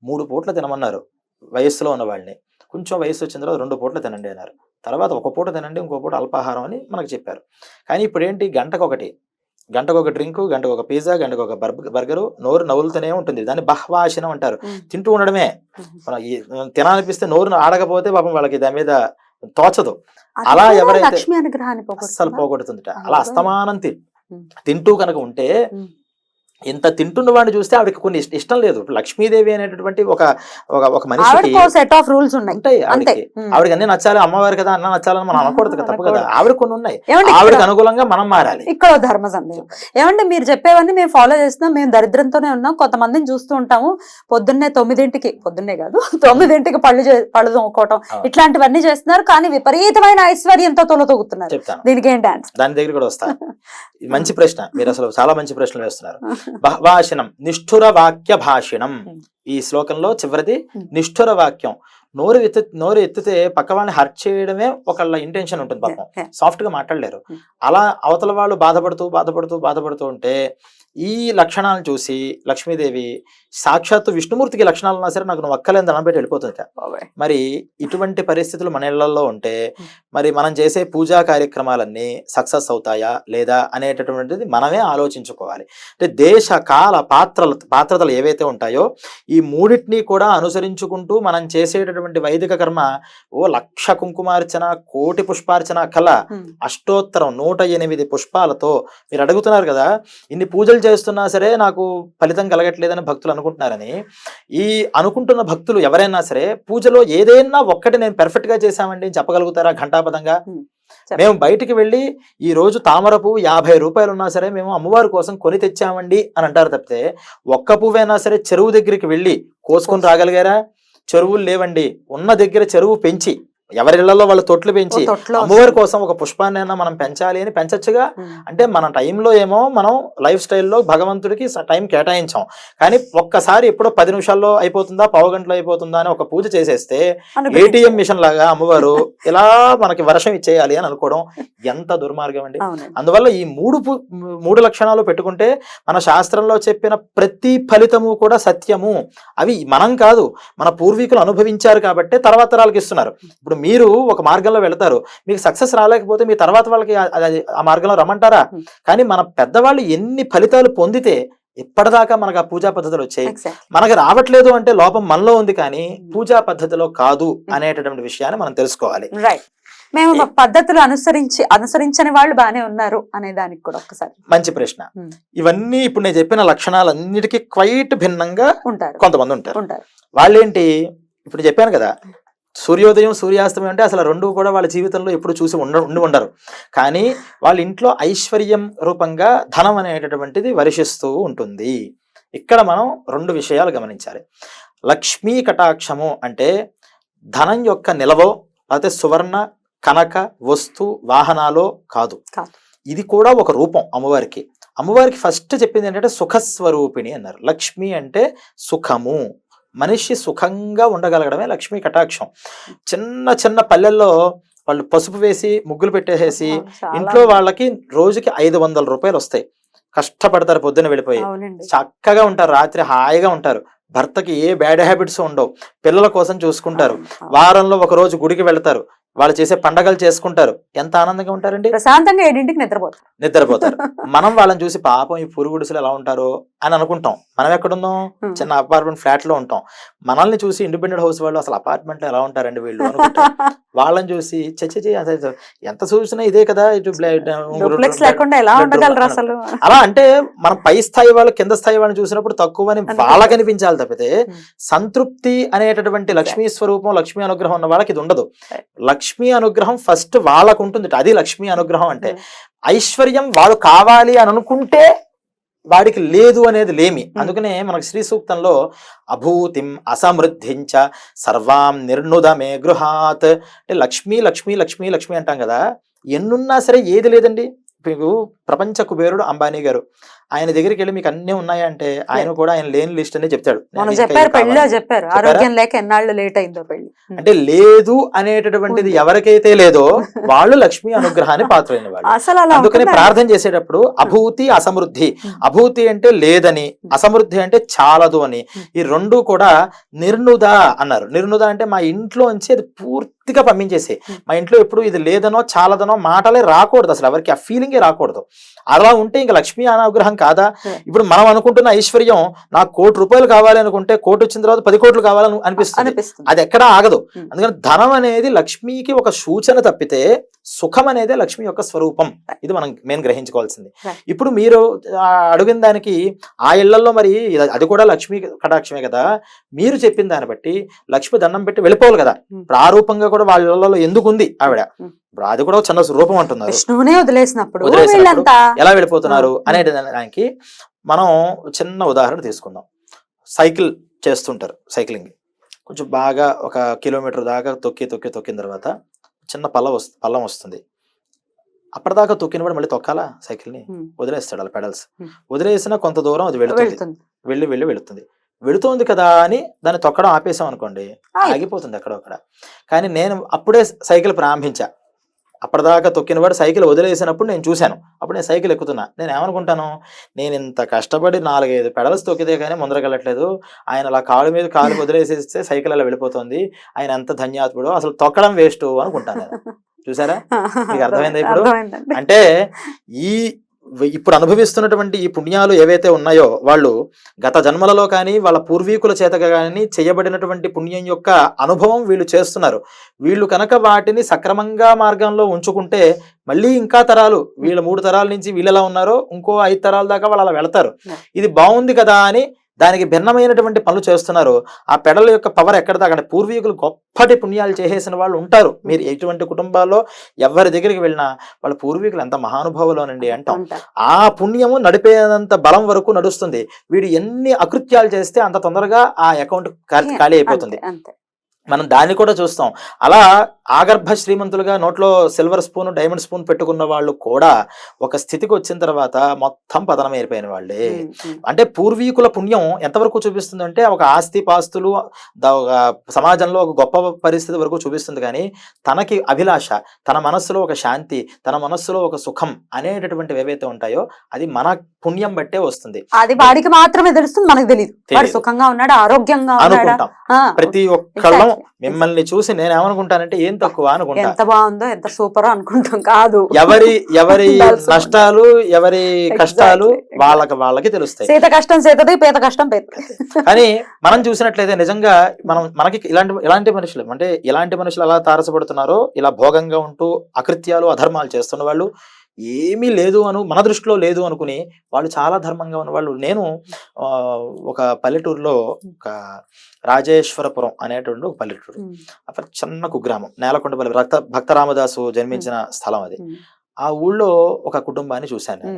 3 పూట్ల తినమన్నారు వయస్సులో ఉన్న వాళ్ళని. కొంచెం వయసు వచ్చిన తర్వాత 2 పూట్ల తినండి అన్నారు. తర్వాత 1 పూట తినండి, ఇంకో పూట అల్పాహారం అని మనకు చెప్పారు. కానీ ఇప్పుడు ఏంటి, గంటకు ఒక డ్రింక్, గంటకు ఒక పిజ్జా, గంటకు ఒక బర్గరు, నోరు నవ్వులుతూనే ఉంటుంది. దాన్ని బహ్వాశనం అంటారు. తింటూ ఉండడమే. తినాలనిపిస్తే నోరు ఆడకపోతే పాపం వాళ్ళకి దాని మీద తోచదు. అలా ఎవరైతే అస్సలు పోగొడుతుందిట. అలా అస్తమానం తింటూ కనుక ఉంటే ఇంత తింటున్న వాడిని చూస్తే ఆవిడకి కొన్ని ఇష్టం లేదు. ఇప్పుడు లక్ష్మీదేవి అనేటటువంటి ఒక ఒక మనిషికి ఆవిడకో సెట్ ఆఫ్ రూల్స్ ఉన్నాయి. ఉంటాయి. అంతే. ఆవిడకి అన్ని నచ్చాలి, అమ్మవారు కదా అన్న నచ్చాలని మనం అనకూడదు కదా, తప్పు కదా. ఆవిడ కొన్ని ఉన్నాయి, ఏమండి ఆవిడకి అనుకూలంగా మనం మారాలి. ఇక్కడ ఓ ధర్మ సందేహం. ఏమంటే మీరు చెప్పేవన్నీ మేము ఫాలో చేస్తున్నాం, మేము దరిద్రంతోనే ఉన్నాం. కొంతమందిని చూస్తూ ఉంటాము, పొద్దున్నే 9ంటికి, పొద్దున్నే కాదు 9ంటికి పళ్ళు తోముకోవటం, ఇట్లాంటివన్నీ చేస్తున్నారు, కానీ విపరీతమైన ఐశ్వర్యంతో తొలతొగుతున్నారు. చెప్తాను, దీనికి ఏం డాన్స్? దాని దగ్గర కూడా వస్తా. మంచి ప్రశ్న, మీరు అసలు చాలా మంచి ప్రశ్నలు వేస్తున్నారు. భాషణం నిష్ఠుర వాక్య భాషణం, ఈ శ్లోకంలో చివరిది నిష్ఠుర వాక్యం. నోరు ఎత్తితే పక్క వాళ్ళని హర్ట్ చేయడమే ఒకళ్ళ ఇంటెన్షన్ ఉంటుంది, పాపం సాఫ్ట్ గా మాట్లాడలేరు. అలా అవతల వాళ్ళు బాధపడుతూ ఉంటే ఈ లక్షణాలను చూసి లక్ష్మీదేవి సాక్షాత్తు విష్ణుమూర్తికి లక్షణాలు ఉన్నా సరే నాకు నువ్వు అక్కలేని దండం పెట్టి వెళ్ళిపోతుంది. మరి ఇటువంటి పరిస్థితులు మన ఇళ్లలో ఉంటే మరి మనం చేసే పూజా కార్యక్రమాలన్నీ సక్సెస్ అవుతాయా లేదా అనేటటువంటిది మనమే ఆలోచించుకోవాలి. అంటే దేశ కాల పాత్రతలు ఏవైతే ఉంటాయో ఈ మూడింటిని కూడా అనుసరించుకుంటూ మనం చేసేటటువంటి వైదిక కర్మ 1,00,000 కుంకుమార్చన, 1,000,000 పుష్పార్చన కల అష్టోత్తరం 108 పుష్పాలతో మీరు అడుగుతున్నారు కదా, ఇన్ని పూజలు చేస్తున్నా సరే నాకు ఫలితం కలగట్లేదని భక్తులు అనుకుంటున్నారని. ఈ అనుకుంటున్న భక్తులు ఎవరైనా సరే పూజలో ఏదైనా ఒక్కటి నేను పెర్ఫెక్ట్ గా చేశామండి అని చెప్పగలుగుతారా ఘంటాపదంగా? మేము బయటికి వెళ్ళి ఈ రోజు తామర పువ్వు 50 రూపాయలు ఉన్నా సరే మేము అమ్మవారి కోసం కొని తెచ్చామండి అని అంటారు తప్పితే ఒక్క పువ్వైనా సరే చెరువు దగ్గరికి వెళ్ళి కోసుకొని రాగలిగారా? చెరువులు లేవండి, ఉన్న దగ్గర చెరువు పెంచి ఎవరిళ్లలో వాళ్ళు తొట్లు పెంచి అమ్మవారి కోసం ఒక పుష్పాన్ని అయినా మనం పెంచాలి అని పెంచచ్చుగా. అంటే మన టైంలో ఏమో మనం లైఫ్ స్టైల్లో భగవంతుడికి టైం కేటాయించాం, కానీ ఒక్కసారి ఎప్పుడో 10 నిమిషాల్లో అయిపోతుందా, పావు గంటలో అయిపోతుందా అని ఒక పూజ చేసేస్తే ఏటీఎం మిషన్ లాగా అమ్మవారు ఇలా మనకి వర్షం ఇచ్చేయాలి అని అనుకోవడం ఎంత దుర్మార్గం అండి. అందువల్ల ఈ మూడు లక్షణాలు పెట్టుకుంటే మన శాస్త్రంలో చెప్పిన ప్రతి ఫలితము కూడా సత్యము. అవి మనం కాదు, మన పూర్వీకులు అనుభవించారు కాబట్టి తర్వాత తరాలకు ఇస్తున్నారు. ఇప్పుడు మీరు ఒక మార్గంలో వెళతారు, మీకు సక్సెస్ రాలేకపోతే మీ తర్వాత వాళ్ళకి ఆ మార్గంలో రమ్మంటారా? కానీ మన పెద్దవాళ్ళు ఎన్ని ఫలితాలు పొందితే ఇప్పటిదాకా మనకు ఆ పూజా పద్ధతులు వచ్చాయి. మనకు రావట్లేదు అంటే లోపం మనలో ఉంది కానీ పూజా పద్ధతిలో కాదు అనేటటువంటి విషయాన్ని మనం తెలుసుకోవాలి. రైట్. మేము పద్ధతులు అనుసరించని వాళ్ళు బానే ఉన్నారు అనే దానికి కూడా ఒకసారి మంచి ప్రశ్న. ఇవన్నీ ఇప్పుడు నేను చెప్పిన లక్షణాలన్నిటికీ క్వైట్ భిన్నంగా కొంతమంది ఉంటారు. వాళ్ళేంటి, ఇప్పుడు చెప్పాను కదా, సూర్యోదయం సూర్యాస్తమయం అంటే అసలు రెండు కూడా వాళ్ళ జీవితంలో ఎప్పుడు చూసి ఉండరు, కానీ వాళ్ళ ఇంట్లో ఐశ్వర్యం రూపంగా ధనం అనేటటువంటిది వర్షిస్తూ ఉంటుంది. ఇక్కడ మనం 2 విషయాలు గమనించాలి. లక్ష్మీ కటాక్షము అంటే ధనం యొక్క నిలవో లేకపోతే సువర్ణ కనక వస్తు వాహనాలో కాదు, ఇది కూడా ఒక రూపం అమ్మవారికి. అమ్మవారికి ఫస్ట్ చెప్పింది ఏంటంటే సుఖస్వరూపిణి అన్నారు. లక్ష్మి అంటే సుఖము, మనిషి సుఖంగా ఉండగలగడమే లక్ష్మీ కటాక్షం. చిన్న చిన్న పల్లెల్లో వాళ్ళు పసుపు వేసి ముగ్గులు పెట్టేసేసి ఇంట్లో వాళ్ళకి రోజుకి 500 రూపాయలు వస్తాయి. కష్టపడతారు, పొద్దున్న వెళ్ళిపోయి చక్కగా ఉంటారు, రాత్రి హాయిగా ఉంటారు, భర్తకి ఏ బ్యాడ్ హ్యాబిట్స్ ఉండవు, పిల్లల కోసం చూసుకుంటారు, వారంలో ఒక రోజు గుడికి వెళ్తారు, వాళ్ళు చేసే పండగలు చేసుకుంటారు, ఎంత ఆనందంగా ఉంటారండి. ప్రశాంతంగా 7ంటికి నిద్రపోతారు. మనం వాళ్ళని చూసి పాపం ఈ పురుగుడుసులు ఎలా ఉంటారో అని అనుకుంటాం. మనం ఎక్కడున్నాం, చిన్న అపార్ట్మెంట్ ఫ్లాట్ లో ఉంటాం. మనల్ని చూసి ఇండిపెండెంట్ హౌస్ వాళ్ళు అసలు అపార్ట్మెంట్ లో ఎలా ఉంటారండి వీళ్ళు అనుకుంటాం. వాళ్ళని చూసి ఎంత చూసినా ఇదే కదా, అలా అంటే మనం పై స్థాయి వాళ్ళు కింద స్థాయి వాళ్ళని చూసినప్పుడు తక్కువ అని వాళ్ళకి అనిపించాలి తప్పితే సంతృప్తి అనేటటువంటి లక్ష్మీ స్వరూపం, లక్ష్మీ అనుగ్రహం ఉన్న వాళ్ళకి ఇది ఉండదు. లక్ష్మీ అనుగ్రహం ఫస్ట్ వాళ్ళకు ఉంటుంది, అది లక్ష్మీ అనుగ్రహం అంటే. ఐశ్వర్యం వాడు కావాలి అని అనుకుంటే వాడికి లేదు అనేది లేమి. అందుకనే మనకు శ్రీ సూక్తంలో అభూతిం అసమృద్ధించ సర్వాం నిర్ణుదమే గృహాత్ అంటే లక్ష్మీ లక్ష్మీ లక్ష్మీ లక్ష్మీ అంటాం కదా, ఎన్నున్నా సరే ఏది లేదండి. మీకు ప్రపంచ కుబేరుడు అంబానీ గారు, ఆయన దగ్గరికి వెళ్ళి మీకు అన్ని ఉన్నాయా అంటే ఆయన కూడా ఆయన లేని లిస్ట్ అనే చెప్తాడు. అంటే లేదు అనేటటువంటిది ఎవరికైతే లేదో వాళ్ళు లక్ష్మీ అనుగ్రహాన్ని పాత్రైన వాళ్ళు. అందుకని ప్రార్థన చేసేటప్పుడు అభూతి అసమృద్ధి, అభూతి అంటే లేదని, అసమృద్ధి అంటే చాలదు అని, ఈ రెండు కూడా నిర్ణుద అన్నారు. నిర్ణుద అంటే మా ఇంట్లోంచి అది పూర్తిగా పంపించేసి, మా ఇంట్లో ఎప్పుడు ఇది లేదనో చాలదనో మాటలే రాకూడదు, అసలు ఎవరికి ఆ ఫీలింగే రాకూడదు. అలా ఉంటే ఇంకా లక్ష్మీ అనుగ్రహం కాదా? ఇప్పుడు మనం అనుకుంటున్న ఐశ్వర్యం నాకు ₹1,00,00,000 కావాలి అనుకుంటే 1,00,00,000 వచ్చిన తర్వాత 10 కోట్లు కావాలని అనిపిస్తుంది. అది ఎక్కడా ఆగదు. అందుకని ధనం అనేది లక్ష్మికి ఒక సూచన తప్పితే సుఖం అనేది లక్ష్మి యొక్క స్వరూపం. ఇది మనం మెయిన్ గ్రహించుకోవాల్సింది. ఇప్పుడు మీరు అడిగిన దానికి ఆ ఇళ్లలో మరి అది కూడా లక్ష్మీ కటాక్షమే కదా. మీరు చెప్పిన దాన్ని బట్టి లక్ష్మి దండం పెట్టి వెళ్ళిపోవాలి కదా. ప్రారూపంగా కూడా వాళ్ళ ఇళ్లలో ఎందుకు ఉంది ఆవిడ? ఇప్పుడు అది కూడా చిన్న రూపం అంటున్నారు. విష్ణువునే వదిలేసినప్పుడు ఎలా వెళ్ళిపోతున్నారు అనే దానికి మనం చిన్న ఉదాహరణ తీసుకుందాం. సైకిల్ చేస్తుంటారు, సైక్లింగ్ కొంచెం బాగా 1 కిలోమీటర్ దాకా తొక్కిన తర్వాత చిన్న పల్లం వస్తుంది. అప్పటిదాకా తొక్కిన వాడు మళ్ళీ తొక్కాలా సైకిల్ని? వదిలేస్తాడు అలా పెడల్స్. వదిలేసినా కొంత దూరం అది వెళుతుంది. వెళుతోంది కదా అని దాన్ని తొక్కడం ఆపేసాం అనుకోండి, ఆగిపోతుంది ఎక్కడో అక్కడ. కానీ నేను అప్పుడే సైకిల్ ప్రారంభించా. అప్పటిదాకా తొక్కినవాడు సైకిల్ వదిలేసినప్పుడు నేను చూశాను. అప్పుడు నేను సైకిల్ ఎక్కుతున్నా. నేను ఏమనుకుంటాను, నేను ఇంత కష్టపడి 4-5 పెడల్స్ తొక్కితే కానీ ముందరకెళ్ళట్లేదు, ఆయన అలా కాలు మీద కాలు వదిలేసేస్తే సైకిల్ అలా వెళ్ళిపోతుంది, ఆయన ఎంత ధన్యాత్ముడో, అసలు తొక్కడం వేస్ట్ అనుకుంటాను నేను. చూసారా, మీకు అర్థమైందా ఇప్పుడు? అంటే ఇప్పుడు అనుభవిస్తున్నటువంటి ఈ పుణ్యాలు ఏవైతే ఉన్నాయో వాళ్ళు గత జన్మలలో కానీ వాళ్ళ పూర్వీకుల చేత కానీ చేయబడినటువంటి పుణ్యం యొక్క అనుభవం వీళ్ళు చేస్తున్నారు. వీళ్ళు కనుక వాటిని సక్రమంగా మార్గంలో ఉంచుకుంటే మళ్ళీ ఇంకా తరాలు, వీళ్ళ 3 తరాల నుంచి వీళ్ళు ఎలా ఉన్నారో ఇంకో 5 తరాల దాకా వాళ్ళు అలా వెళతారు. ఇది బాగుంది కదా అని దానికి భిన్నమైనటువంటి పనులు చేస్తున్నారు. ఆ పెడల యొక్క పవర్ ఎక్కడ దాకా అంటే పూర్వీకులు గొప్పటి పుణ్యాలు చేసేసిన వాళ్ళు ఉంటారు. మీరు ఎటువంటి కుటుంబాల్లో ఎవరి దగ్గరికి వెళ్ళినా వాళ్ళ పూర్వీకులు ఎంత మహానుభావులోనండి అంటాం. ఆ పుణ్యము నడిపేంత బలం వరకు నడుస్తుంది. వీడు ఎన్ని అకృత్యాలు చేస్తే అంత తొందరగా ఆ అకౌంట్ ఖాళీ అయిపోతుంది. మనం దాన్ని కూడా చూస్తాం. అలా ఆగర్భ శ్రీమంతులుగా నోట్లో సిల్వర్ స్పూన్, డైమండ్ స్పూన్ పెట్టుకున్న వాళ్ళు కూడా ఒక స్థితికి వచ్చిన తర్వాత మొత్తం పతనం అయిపోయిన వాళ్ళే. అంటే పూర్వీకుల పుణ్యం ఎంతవరకు చూపిస్తుంది అంటే ఒక ఆస్తి పాస్తులు సమాజంలో ఒక గొప్ప పరిస్థితి వరకు చూపిస్తుంది. కానీ తనకి అభిలాష, తన మనస్సులో ఒక శాంతి, తన మనస్సులో ఒక సుఖం అనేటటువంటివి ఏవైతే ఉంటాయో అది మన పుణ్యం బట్టే వస్తుంది. అది వాడికి మాత్రమే తెలుస్తుంది, మనకు తెలియదు. వాడు సుఖంగా ఉన్నాడు, ఆరోగ్యంగా అనుకుంటాం. ప్రతి ఒక్కళ్ళం మిమ్మల్ని చూసి నేను ఏమనుకుంటానంటే ఏం తక్కువ అనుకుంటా, ఎంత బాగుందో ఎంత సూపర్ అనుకుంటాం. కాదు, ఎవరి నష్టాలు ఎవరి కష్టాలు వాళ్ళకి తెలుస్తాయి. సీత కష్టం సీతది, పేద కష్టం పేద. కానీ మనం చూసినట్లయితే నిజంగా మనకి ఇలాంటి మనుషులు అంటే ఇలాంటి మనుషులు ఎలా తారసపడుతున్నారో, ఇలా భోగంగా ఉంటూ అకృత్యాలు అధర్మాలు చేస్తున్న వాళ్ళు ఏమీ లేదు మన దృష్టిలో లేదు అనుకుని వాళ్ళు చాలా ధర్మంగా ఉన్న వాళ్ళు. నేను ఒక పల్లెటూరులో ఒక రాజేశ్వరపురం అనేటువంటి ఒక పల్లెటూరు, అక్కడ చిన్న కుగ్రామం, నేలకొండపల్లి భక్త రామదాసు జన్మించిన స్థలం అది. ఆ ఊళ్ళో ఒక కుటుంబాన్ని చూశాను.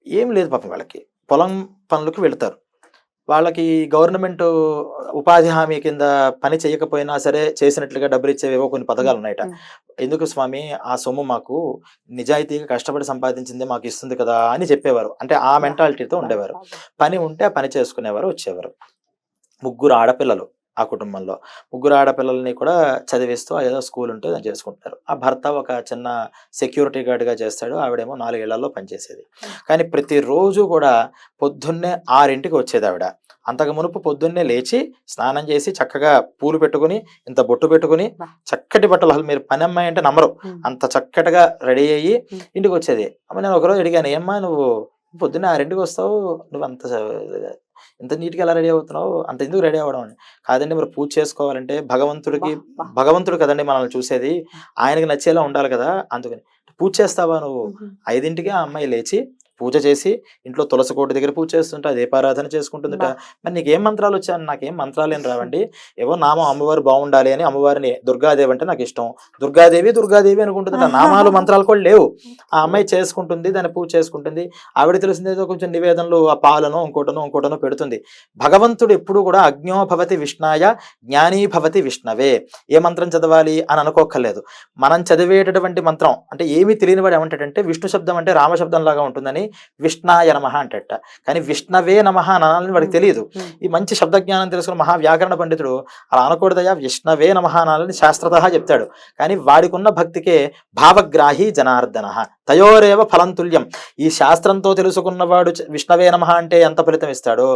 ఏం లేదు పాపం, వాళ్ళకి పొలం పనులకు వెళ్తారు. వాళ్ళకి గవర్నమెంట్ ఉపాధి హామీ కింద పని చేయకపోయినా సరే చేసినట్లుగా డబ్బులు ఇచ్చేవేవో కొన్ని పథకాలు ఉన్నాయట. ఎందుకు స్వామి, ఆ సొమ్ము మాకు నిజాయితీగా కష్టపడి సంపాదించింది మాకు ఇస్తుంది కదా అని చెప్పేవారు. అంటే ఆ మెంటాలిటీతో ఉండేవారు. పని ఉంటే ఆ పని చేసుకునేవారు, వచ్చేవారు. 3 ఆడపిల్లలు ఆ కుటుంబంలో. 3 ఆడపిల్లల్ని కూడా చదివిస్తూ ఏదో స్కూల్ ఉంటే దాన్ని చేసుకుంటారు. ఆ భర్త ఒక చిన్న సెక్యూరిటీ గార్డ్గా చేస్తాడు, ఆవిడేమో 4 ఏళ్లలో పనిచేసేది. కానీ ప్రతిరోజు కూడా పొద్దున్నే 6ంటికి వచ్చేది ఆవిడ. అంతకు మునుపు పొద్దున్నే లేచి స్నానం చేసి చక్కగా పూలు పెట్టుకుని ఇంత బొట్టు పెట్టుకుని చక్కటి బట్టలు, అసలు మీరు పని అమ్మాయి అంటే నమ్మరు, అంత చక్కటిగా రెడీ అయ్యి ఇంటికి వచ్చేది. అమ్మ నేను ఒకరోజు అడిగాను, ఏమ్మా నువ్వు పొద్దున్నే 6ంటికి వస్తావు, నువ్వు ఎంత నీట్గా ఎలా రెడీ అవుతున్నావు, అంత ఎందుకు రెడీ అవ్వడం అని. కాదండి, మరి పూజ చేసుకోవాలంటే భగవంతుడు కదండి మనల్ని చూసేది, ఆయనకి నచ్చేలా ఉండాలి కదా, అందుకని పూజ చేస్తావా నువ్వు. 5ంటికి ఆ అమ్మాయి లేచి పూజ చేసి ఇంట్లో తులసి కోట దగ్గర పూజ చేస్తుంటా, దీపారాధన చేసుకుంటుందట. మరి నీకేం మంత్రాలు వచ్చాను? నాకేం మంత్రాలు ఏం రావండి, ఏవో నామం అమ్మవారు బాగుండాలి అని, అమ్మవారిని దుర్గాదేవి అంటే నాకు ఇష్టం, దుర్గాదేవి అనుకుంటుందట. నామాలు మంత్రాలు కూడా లేవు. ఆ అమ్మాయి చేసుకుంటుంది, దాన్ని పూజ చేసుకుంటుంది. ఆవిడ తెలిసిందేదో కొంచెం నివేదనలు ఆ పాలనో ఇంకోటనో పెడుతుంది. భగవంతుడు ఎప్పుడు కూడా అజ్ఞో భవతి విష్ణాయ జ్ఞానీ భవతి విష్ణవే. ఏ మంత్రం చదవాలి అని అనుకోక్కర్లేదు. మనం చదివేటటువంటి మంత్రం అంటే ఏమీ తెలియని వాడు ఏమంటాడంటే విష్ణు శబ్దం అంటే రామశబ్దం లాగా ఉంటుందని విష్ణాయ నమః అంటట. కానీ విష్ణవే నమః అనాలని వాడికి తెలియదు. ఈ మంచి శబ్దజ్ఞానం తెలుసుకున్న మహా వ్యాకరణ పండితుడు అలా అనకూడదయా, విష్ణవే నమః అనాలని శాస్త్రతః చెప్తాడు. కానీ వాడికి ఉన్న భక్తికే భావగ్రాహి జనార్దన, తయోరేవ ఫలం తుల్యం. ఈ శాస్త్రంతో తెలుసుకున్నవాడు విష్ణవే నమః అంటే ఎంత ఫలితం ఇస్తాడో,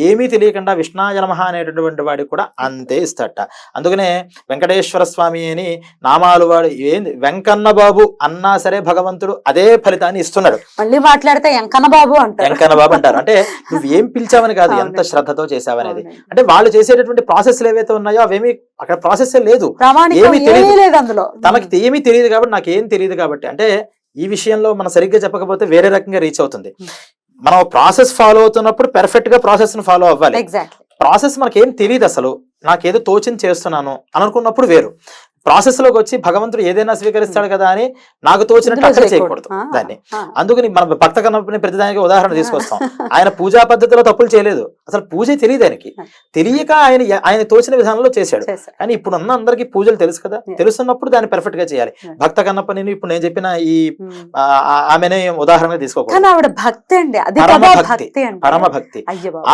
ఏమీ తెలియకుండా విష్ణాయ నమః అనేటటువంటి వాడికి కూడా అంతే ఇస్తాడట. అందుకనే వెంకటేశ్వర స్వామి అని నామాలు వాడు ఏంది వెంకన్న బాబు అన్నా సరే భగవంతుడు అదే ఫలితాన్ని ఇస్తున్నాడు. మళ్ళీ మాట్లాడితే వెంకన్న బాబు అంటారు. వెంకన్న బాబు అంటారు. అంటే నువ్వు ఏం పిలిచావని కాదు, ఎంత శ్రద్ధతో చేసావనేది. అంటే వాళ్ళు చేసేటటువంటి ప్రాసెస్లు ఏవైతే ఉన్నాయో అవేమి అక్కడ ప్రాసెస్ లేదు, ఏమీ తెలియదు అందులో, తనకి ఏమీ తెలియదు కాబట్టి నాకేం తెలియదు కాబట్టి. అంటే ఈ విషయంలో మనం సరిగ్గా చెప్పకపోతే వేరే రకంగా రీచ్ అవుతుంది. మనం ప్రాసెస్ ఫాలో అవుతున్నప్పుడు పెర్ఫెక్ట్ గా ప్రాసెస్ ని ఫాలో అవ్వాలి. ప్రాసెస్ మనకేం తెలియదు, అసలు నాకేదో తోచింది చేస్తున్నాను అనుకున్నప్పుడు వేరు. ప్రాసెస్ లోకి వచ్చి భగవంతుడు ఏదైనా స్వీకరిస్తాడు కదా అని నాకు తోచినట్టు అక్కడ చేయకూడదు దాన్ని. అందుకని మనం భక్త కన్నప్పని ప్రతిదానికి ఉదాహరణ తీసుకొస్తాం. ఆయన పూజా పద్ధతిలో తప్పులు చేయలేదు, అసలు పూజ తెలియదు ఆయనకి, తెలియక ఆయన తోచిన విధానంలో చేశాడు. కానీ ఇప్పుడు ఉన్న అందరికీ పూజలు తెలుసు కదా, తెలుసున్నప్పుడు దాన్ని పర్ఫెక్ట్ గా చేయాలి. భక్త కన్నప్పని ఇప్పుడు నేను చెప్పిన ఈ ఆమెనే ఉదాహరణగా తీసుకోకూడదు. పరమ భక్తి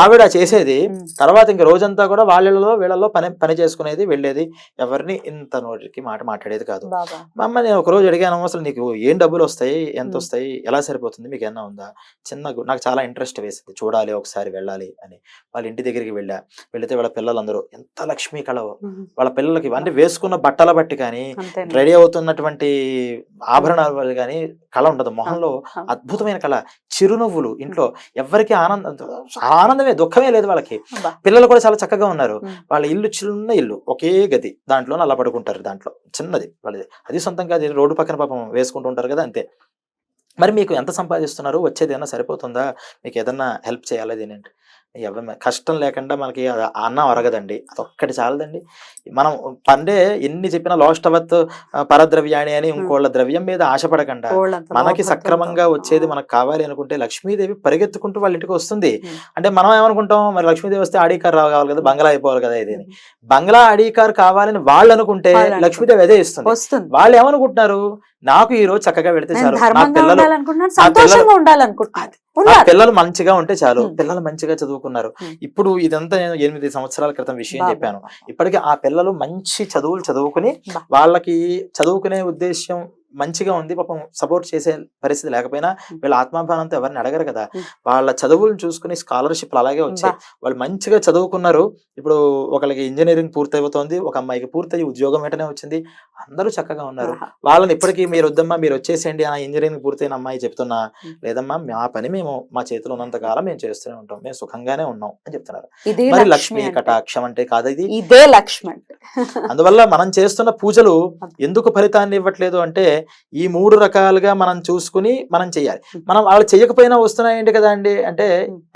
ఆవిడ చేసేది. తర్వాత ఇంక రోజంతా కూడా వాళ్ళలో వీళ్ళలో పని చేసుకునేది, వెళ్ళేది, ఎవరిని ఇంత మాట మాట్లాడేది కాదు. మా అమ్మ నేను ఒక రోజు అడిగాను, అసలు నీకు ఏం డబ్బులు వస్తాయి, ఎంత వస్తాయి, ఎలా సరిపోతుంది, మీకు ఏమన్నా ఉందా? నాకు చాలా ఇంట్రెస్ట్ వేసింది, చూడాలి ఒకసారి వెళ్ళాలి అని. వాళ్ళ ఇంటి దగ్గరికి వెళితే వాళ్ళ పిల్లలందరూ ఎంత లక్ష్మీ కళవో, వాళ్ళ పిల్లలకి అంటే వేసుకున్న బట్టల బట్టి కానీ రెడీ అవుతున్నటువంటి ఆభరణాలు కానీ కళ ఉండదు మొహంలో, అద్భుతమైన కళ, చిరునవ్వులు, ఇంట్లో ఎవరికి ఆనందమే, దుఃఖమే లేదు వాళ్ళకి. పిల్లలు కూడా చాలా చక్కగా ఉన్నారు. వాళ్ళ ఇల్లు చిన్న ఇల్లు, ఒకే గది, దాంట్లో అలా పడుకుంటారు, దాంట్లో చిన్నది వాళ్ళది, అది సొంతంగా రోడ్డు పక్కన పాపం వేసుకుంటూ ఉంటారు కదా, అంతే. మరి మీకు ఎంత సంపాదిస్తున్నారు, వచ్చేది ఏమన్నా సరిపోతుందా, మీకు ఏదన్నా హెల్ప్ చేయాలి దీనింటే కష్టం లేకుండా మనకి అన్నం అరగదండి, అదొక్కటి చాలదండి. మనం పండే ఎన్ని చెప్పినా లోష్టవత్ పరద్రవ్యాణి అని ఇంకోళ్ళ ద్రవ్యం మీద ఆశపడకుండా మనకి సక్రమంగా వచ్చేది మనకు కావాలి అనుకుంటే లక్ష్మీదేవి పరిగెత్తుకుంటూ వాళ్ళ ఇంటికి వస్తుంది. అంటే మనం ఏమనుకుంటాం, మరి లక్ష్మీదేవి వస్తే ఆడీ కార్ కావాలి కదా, బంగ్లా అయిపోవాలి కదా, ఇది బంగ్లా ఆడీ కార్ కావాలని వాళ్ళు అనుకుంటే లక్ష్మీదేవి అదే ఇస్తుంది. వాళ్ళు ఏమనుకుంటున్నారు, నాకు ఈ రోజు చక్కగా వెళితే చాలు, పిల్లలు మంచిగా ఉంటే చాలు, పిల్లలు మంచిగా చదువుకున్నారు. ఇప్పుడు ఇదంతా నేను 8 సంవత్సరాల క్రితం విషయం చెప్పాను. ఇప్పటికీ ఆ పిల్లలు మంచి చదువులు చదువుకుని వాళ్ళకి చదువుకునే ఉద్దేశం మంచిగా ఉంది, పాపం సపోర్ట్ చేసే పరిస్థితి లేకపోయినా వీళ్ళ ఆత్మాభిమానంతో ఎవరిని అడగరు కదా, వాళ్ళ చదువులను చూసుకుని స్కాలర్షిప్లు అలాగే వచ్చాయి. వాళ్ళు మంచిగా చదువుకున్నారు. ఇప్పుడు ఒకరికి ఇంజనీరింగ్ పూర్తయిపోతుంది, ఒక అమ్మాయికి పూర్తయి ఉద్యోగం వెంటనే వచ్చింది, అందరూ చక్కగా ఉన్నారు. వాళ్ళని ఇప్పటికీ మీరు వద్దమ్మా మీరు వచ్చేసేయండి ఆ ఇంజనీరింగ్ పూర్తయిన అమ్మాయి చెప్తున్నా, లేదమ్మా మా పని మేము మా చేతిలో ఉన్నంత కాలం మేము చేస్తూనే ఉంటాం, మేము సుఖంగానే ఉన్నాం అని చెప్తున్నారు. మరి లక్ష్మీ కటాక్షం అంటే కాదు, ఇదే లక్ష్మి. అందువల్ల మనం చేస్తున్న పూజలు ఎందుకు ఫలితాన్ని ఇవ్వట్లేదు అంటే ఈ 3 రకాలుగా మనం చూసుకుని మనం చెయ్యాలి. మనం వాళ్ళు చెయ్యకపోయినా వస్తున్నాయండి కదా అండి అంటే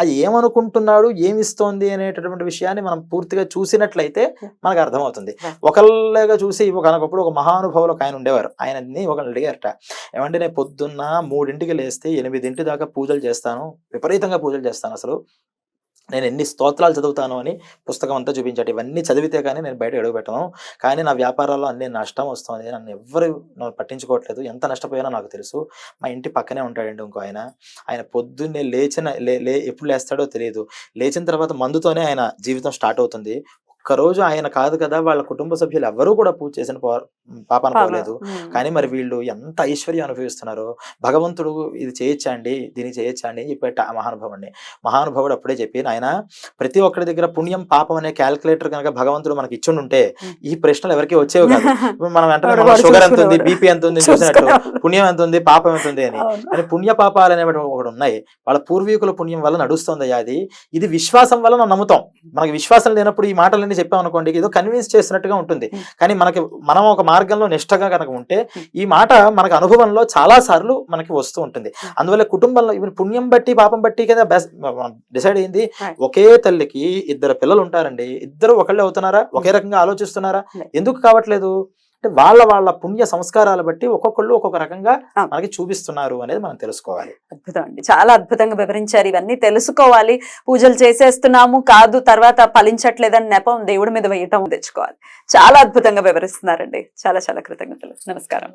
అది ఏమనుకుంటున్నాడు, ఏమిస్తోంది అనేటటువంటి విషయాన్ని మనం పూర్తిగా చూసినట్లయితే మనకు అర్థమవుతుంది. ఒకళ్ళగా చూసి ఒకనొకప్పుడు ఒక మహానుభావులు ఆయన ఉండేవారు, ఆయనని ఒకళ్ళు అడిగారట, ఏమంటే నేను పొద్దున్న 3ంటికి లేస్తే 8 దాకా పూజలు చేస్తాను, విపరీతంగా పూజలు చేస్తాను, అసలు నేను ఎన్ని స్తోత్రాలు చదువుతాను అని పుస్తకం అంతా చూపించాడు. ఇవన్నీ చదివితే కానీ నేను బయట అడుగు పెట్టను, కానీ నా వ్యాపారాల్లో అన్ని నష్టం వస్తుంది, నన్ను ఎవ్వరు పట్టించుకోవట్లేదు, ఎంత నష్టపోయానో నాకు తెలుసు. మా ఇంటి పక్కనే ఉంటాడండి ఇంకో ఆయన పొద్దున్నే ఎప్పుడు లేస్తాడో తెలియదు, లేచిన తర్వాత మందుతోనే ఆయన జీవితం స్టార్ట్ అవుతుంది. ఒక్కరోజు ఆయన కాదు కదా, వాళ్ళ కుటుంబ సభ్యులు ఎవరూ కూడా పూజ చేసిన పాపన పోలేదు. కానీ మరి వీళ్ళు ఎంత ఐశ్వర్యం అనుభవిస్తున్నారో, భగవంతుడు ఇది చేయొచ్చా అండి, దీన్ని చేయొచ్చా అండి చెప్పేట మహానుభావుడు అప్పుడే చెప్పి, ఆయన ప్రతి ఒక్కరి దగ్గర పుణ్యం పాపం అనే క్యాల్కులేటర్ కనుక భగవంతుడు మనకి ఇచ్చుంటే ఈ ప్రశ్నలు ఎవరికి వచ్చేవి కాదు. మనం వెంటనే షుగర్ ఎంత ఉంది, బీపీ ఎంత ఉంది చూసినట్టు పుణ్యం ఎంత ఉంది, పాపం ఎంత ఉంది అని. కానీ పుణ్య పాపాలు అనేవి ఒకటి ఉన్నాయి, వాళ్ళ పూర్వీకుల పుణ్యం వల్ల నడుస్తుంది అది. ఇది విశ్వాసం వల్ల మనం నమ్ముతాం. మనకి విశ్వాసం లేనప్పుడు ఈ మాటలన్నీ చెప్పాం అనుకోండి, ఏదో కన్విన్స్ చేసినట్టుగా ఉంటుంది. కానీ మనం ఒక మార్గంలో నిష్టగా కనుక ఉంటే ఈ మాట మనకు అనుభవంలో చాలా సార్లు మనకి వస్తూ ఉంటుంది. అందువల్ల కుటుంబంలో ఇవన్నీ పుణ్యం బట్టి పాపం బట్టి కదా డిసైడ్ అయింది. ఒకే తల్లికి 2 పిల్లలు ఉంటారండి, ఇద్దరు ఒకళ్ళే అవుతున్నారా, ఒకే రకంగా ఆలోచిస్తున్నారా, ఎందుకు కావట్లేదు అంటే వాళ్ళ పుణ్య సంస్కారాలు బట్టి ఒక్కొక్కళ్ళు ఒక్కొక్క రకంగా మనకి చూపిస్తున్నారు అనేది మనం తెలుసుకోవాలి. అద్భుతం అండి, చాలా అద్భుతంగా వివరించారు. ఇవన్నీ తెలుసుకోవాలి, పూజలు చేసేస్తున్నాము కాదు తర్వాత ఫలించట్లేదని నెపం దేవుడి మీద వేయటం తెచ్చుకోవాలి. చాలా అద్భుతంగా వివరిస్తున్నారండి. చాలా చాలా కృతజ్ఞతలు. నమస్కారం.